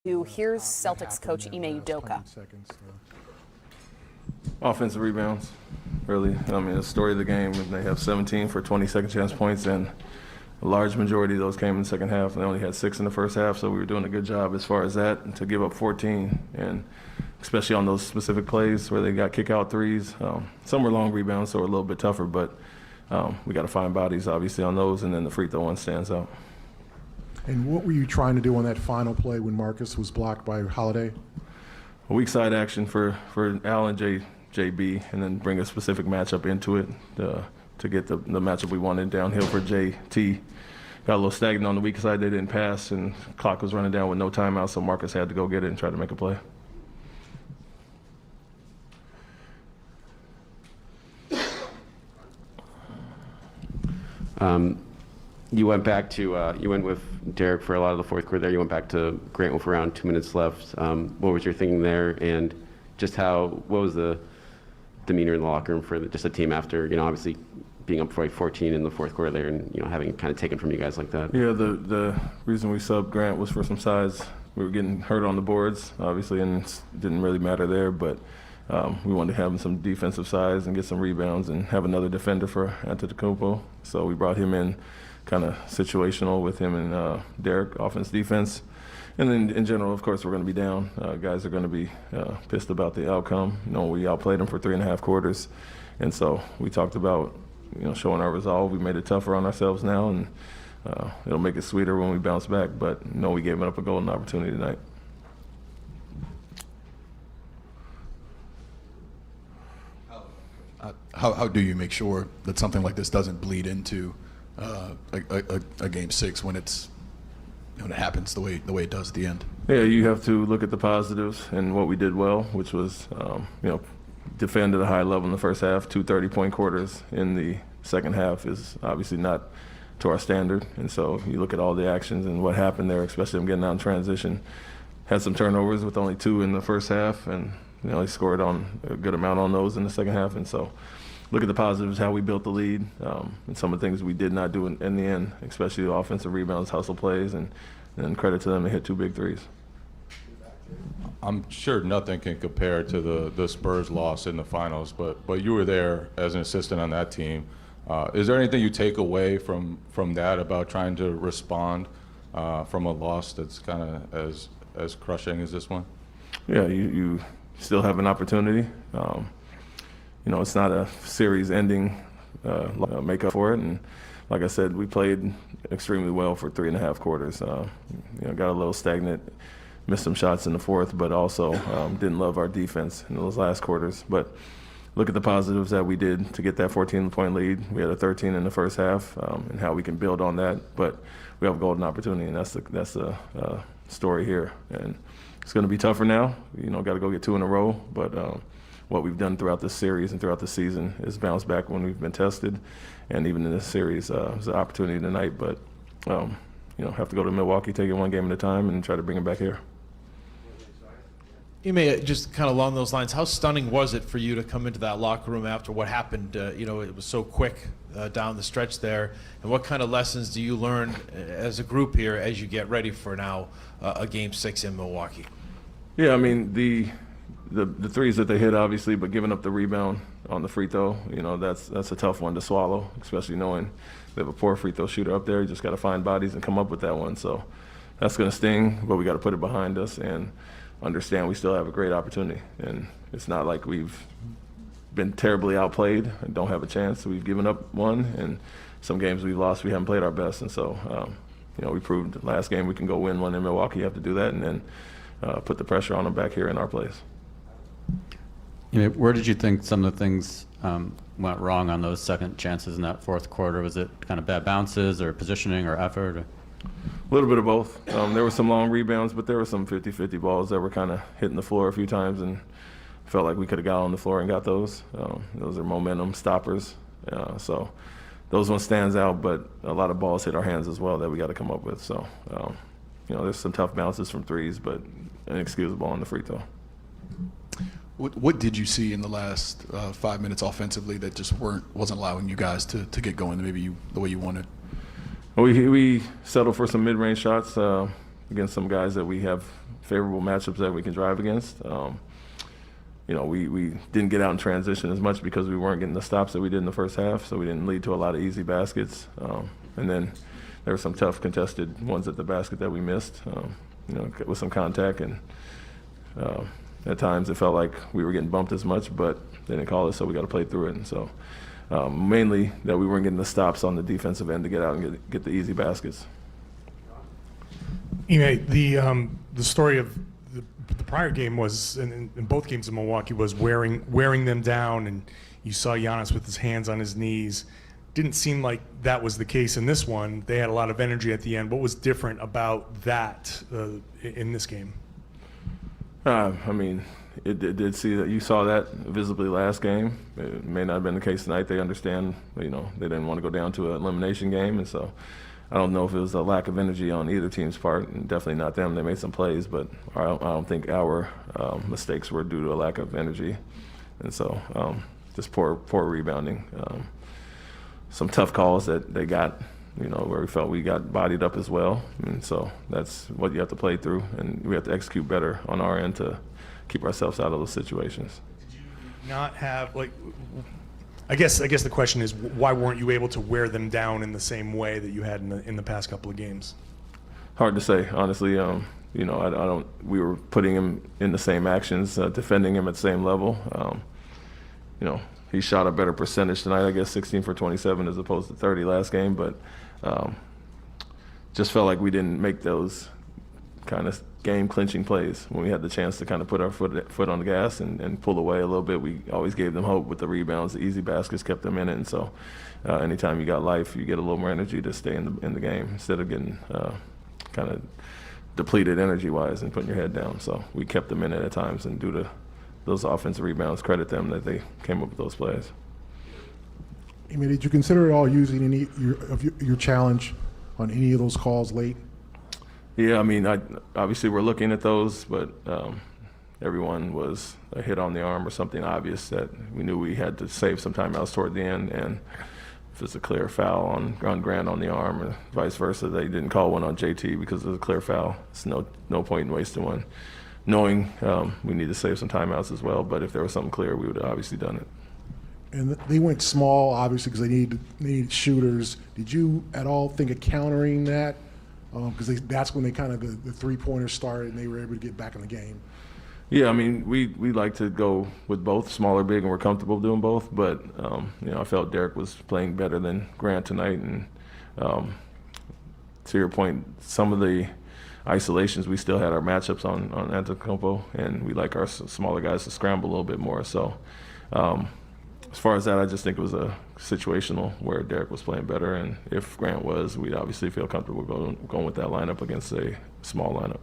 Here's Celtics coach Ime Udoka. Offensive rebounds, really. I mean, the story of the game, they have 17 for 20 second chance points, and a large majority of those came in the second half. They only had 6 in the first half, so we were doing a good job as far as that. And to give up 14, and especially on those specific plays where they got kick-out threes. Some were long rebounds, so we're a little bit tougher, but we got to find bodies, obviously, on those, and then the free throw one stands out. And what were you trying to do on that final play when Marcus was blocked by Holiday? A weak side action for Al and JB, and then bring a specific matchup into it to get the matchup we wanted downhill for JT. Got a little stagnant on the weak side. They didn't pass, and clock was running down with no timeout, so Marcus had to go get it and try to make a play. You went back to you went with Derek for a lot of the fourth quarter there. You went back to Grant with around 2 minutes left. What was your thinking there, and just what was the demeanor in the locker room for just a team after, obviously being up by 14 in the fourth quarter there, and having kind of taken from you guys like that? Yeah, the reason we subbed Grant was for some size. We were getting hurt on the boards, obviously, and it didn't really matter there, but we wanted to have some defensive size and get some rebounds and have another defender for Antetokounmpo. So we brought him in kind of situational with him and Derek, offense, defense. And then in general, of course, we're going to be down. Guys are going to be pissed about the outcome. We outplayed them for 3.5 quarters. And so we talked about, showing our resolve. We made it tougher on ourselves now, and it'll make it sweeter when we bounce back. But we gave up a golden opportunity tonight. How do you make sure that something like this doesn't bleed into a game 6 when it happens the way it does at the end? Yeah, you have to look at the positives and what we did well, which was defend at a high level in the first half. 2 30-point quarters in the second half is obviously not to our standard, and so you look at all the actions and what happened there, especially them getting out in transition. Had some turnovers with only 2 in the first half, and he scored on a good amount on those in the second half, and so look at the positives, how we built the lead, and some of the things we did not do in the end, especially the offensive rebounds, hustle plays, and credit to them to hit 2 big threes. I'm sure nothing can compare to the Spurs loss in the finals, but you were there as an assistant on that team. Is there anything you take away from that about trying to respond from a loss that's kind of as crushing as this one? Yeah, you still have an opportunity. It's not a series-ending makeup for it, and like I said, we played extremely well for 3.5 quarters. Got a little stagnant, missed some shots in the fourth, but also didn't love our defense in those last quarters. But look at the positives that we did to get that 14-point lead. We had a 13 in the first half, and how we can build on that. But we have a golden opportunity, and that's the story here. And it's going to be tougher now. Got to go get 2 in a row, but what we've done throughout this series and throughout the season is bounce back when we've been tested, and even in this series, it's an opportunity tonight. But have to go to Milwaukee, take it 1 game at a time, and try to bring it back here. Ime, just kind of along those lines, how stunning was it for you to come into that locker room after what happened? It was so quick down the stretch there, and what kind of lessons do you learn as a group here as you get ready for now a game 6 in Milwaukee? Yeah, I mean the threes that they hit, obviously, but giving up the rebound on the free throw, that's a tough one to swallow, especially knowing they have a poor free throw shooter up there. You just got to find bodies and come up with that one. So that's going to sting, but we got to put it behind us and understand we still have a great opportunity. And it's not like we've been terribly outplayed and don't have a chance. We've given up 1, and some games we've lost, we haven't played our best. And so, we proved last game we can go win 1 in Milwaukee. You have to do that, and then put the pressure on them back here in our place. Where did you think some of the things went wrong on those second chances in that fourth quarter? Was it kind of bad bounces or positioning or effort? A little bit of both. There were some long rebounds, but there were some 50-50 balls that were kind of hitting the floor a few times, and felt like we could have got on the floor and got those. Those are momentum stoppers. So those ones stands out, but a lot of balls hit our hands as well that we got to come up with. So, there's some tough bounces from threes, but inexcusable on the free throw. What did you see in the last 5 minutes offensively that just wasn't allowing you guys to get going the way you wanted? We settled for some mid-range shots. against some guys that we have favorable matchups that we can drive against. You know, we didn't get out in transition as much because we weren't getting the stops that we did in the first half, so we didn't lead to a lot of easy baskets. And then there were some tough contested ones at the basket that we missed, you know, with some contact. And at times it felt like we were getting bumped as much, but they didn't call us, so we got to play through it. And so mainly that we weren't getting the stops on the defensive end to get out and get the easy baskets. Ime, the story of the prior game was, in both games in Milwaukee, was wearing them down, and you saw Giannis with his hands on his knees. Didn't seem like that was the case in this one. They had a lot of energy at the end. What was different about that in this game? I mean, it did see that. You saw that visibly last game. It may not have been the case tonight. They understand, you know, they didn't want to go down to an elimination game, and so I don't know if it was a lack of energy on either team's part, and definitely not them. They made some plays, but I don't think our mistakes were due to a lack of energy, and so just poor rebounding. Some tough calls that they got, you know, where we felt we got bodied up as well. And so that's what you have to play through, and we have to execute better on our end to keep ourselves out of those situations. Did you not have, like, I guess the question is, why weren't you able to wear them down in the same way that you had in the past couple of games? Hard to say, honestly. You know, I don't. We were putting him in the same actions, defending him at the same level. You know, he shot a better percentage tonight. I guess 16 for 27 as opposed to 30 last game, but just felt like we didn't make those kind of game-clinching plays when we had the chance to kind of put our foot on the gas and pull away a little bit. We always gave them hope with the rebounds. The easy baskets kept them in it, and so anytime you got life, you get a little more energy to stay in the game instead of getting kind of depleted energy-wise and putting your head down. So we kept them in it at times, and due to those offensive rebounds, credit them that they came up with those plays. I mean, did you consider at all using any of your challenge on any of those calls late? Yeah, I mean, obviously we're looking at those, but everyone was a hit on the arm or something obvious that we knew we had to save some timeouts toward the end. And if it's a clear foul on Grant on the arm or vice versa, they didn't call one on JT because it was a clear foul. It's no point in wasting one, knowing we need to save some timeouts as well. But if there was something clear, we would have obviously done it. And they went small, obviously, because they needed shooters. Did you at all think of countering that? Because that's when they kind of the three-pointers started and they were able to get back in the game. Yeah, I mean, we like to go with both, smaller, big, and we're comfortable doing both. But you know, I felt Derek was playing better than Grant tonight. And to your point, some of the isolations we still had our matchups on Antetokounmpo, and we like our smaller guys to scramble a little bit more. So as far as that, I just think it was a situational where Derek was playing better, and if Grant was, we'd obviously feel comfortable going with that lineup against a small lineup.